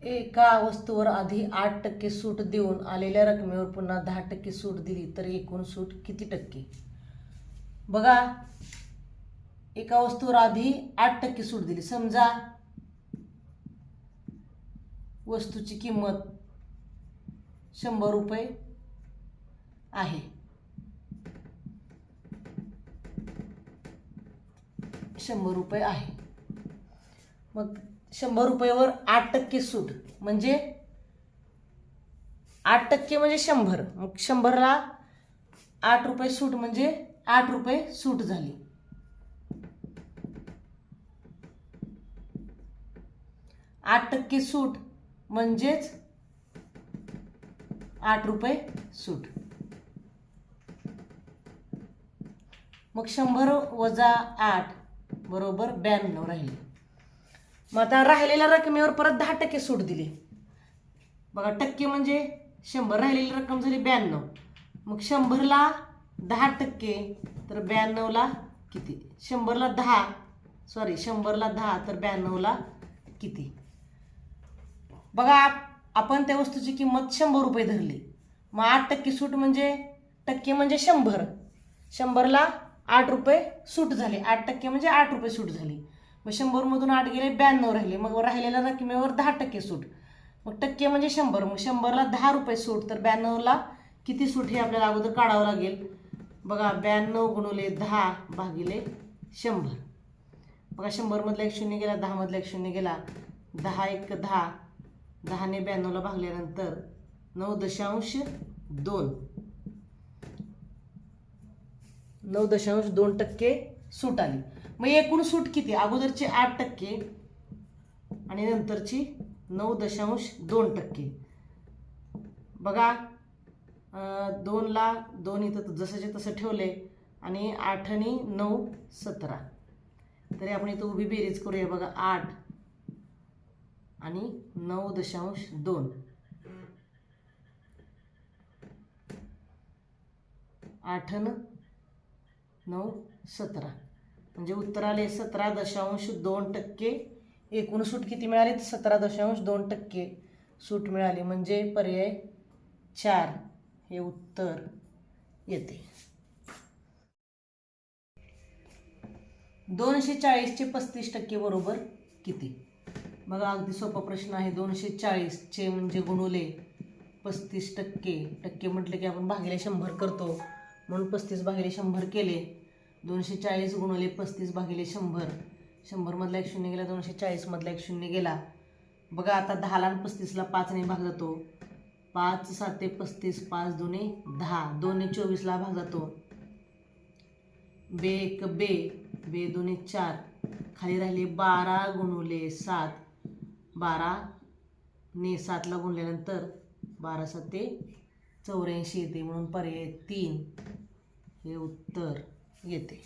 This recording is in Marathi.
एका वस्तूवर आधी 8% सूट देऊन आलेल्या रकमेवर पुन्हा 10% सूट दिली तर एकूण सूट किती टक्के? बघा, एका वस्तूवर आधी 8% सूट दिली. समजा वस्तूची किंमत 100 रुपये आहे. 100 रुपये आहे. मग 100 रुपयावर 8% सूट म्हणजे 8% म्हणजे 100. मग 100ला 8 रुपये सूट म्हणजे 8 रुपये सूट झाली. 8% सूट म्हणजेच 8 रुपये सूट. मग 100 वजा 8 बरोबर 92 राहिले. मग आता राहिलेल्या रकमेवर परत 10% सूट दिली. बघा, टक्के म्हणजे 100, राहिलेली रक्कम झाली 92. मग 100ला 10% तर 92ला किती? 100ला 10 तर 92ला किती? बघा, आपण त्या वस्तूची किंमत 100 रुपये धरली. मग 8% सूट म्हणजे टक्के म्हणजे 100. 100ला 8 रुपये सूट झाले. 8% म्हणजे 8 रुपये सूट झाली. मग 100 मधून 8 गेले 92 राहिले. मग राहिलेल्या रकमेवर 10% सूट. मग टक्के म्हणजे 100. मग 100ला 10 रुपये सूट तर 92ला किती सूट हे आपल्याला अगोदर काढावं लागेल. बघा, 92 गुणिले 10 भागिले 100. बघा, 100 मधला 1 शून्य गेला, 10 मधला 1 शून्य गेला. 10 एक 10, 10ने 92ला भागल्यानंतर 9.2 9.2% सूट आली. मग एकूण सूट किती? अगोदरची 8% आणि नंतरची 9.2%. बघा, 2ला 2 इथं जसंचे तसं ठेवले आणि 8 आणि 9 17. तरी आपण इथं उभी बेरीज करूया. बघा, 8 आणि 9.2. 8 आणि 9 17 म्हणजे उत्तर आले 17.2%. एकूण सूट किती मिळाली? 17.2% सूट मिळाली. म्हणजे पर्याय 4 हे उत्तर येते. 240चे 35% बरोबर किती? बघा, अगदी सोपा प्रश्न आहे. 240चे म्हणजे गुणुले 35%. टक्के म्हटले की आपण भागिले 100 करतो, म्हणून 35 भागिले 100 केले. 240 गुणुले 35 भागिले 100. 100 मधला 1 शून्य गेला, 240 मधला 1 शून्य गेला. बघा, आता 10ला आणि 35ला 5ने भाग जातो. 5 7 35, 5 2 10, 2ने 24ला भाग जातो. बे 1 बे, बे 2 4, खाली राहिले 12 गुणुले 7. 12ने 7ला गुणल्यानंतर 12 7 84 येते. म्हणून पर्याय 3 हे उत्तर येते.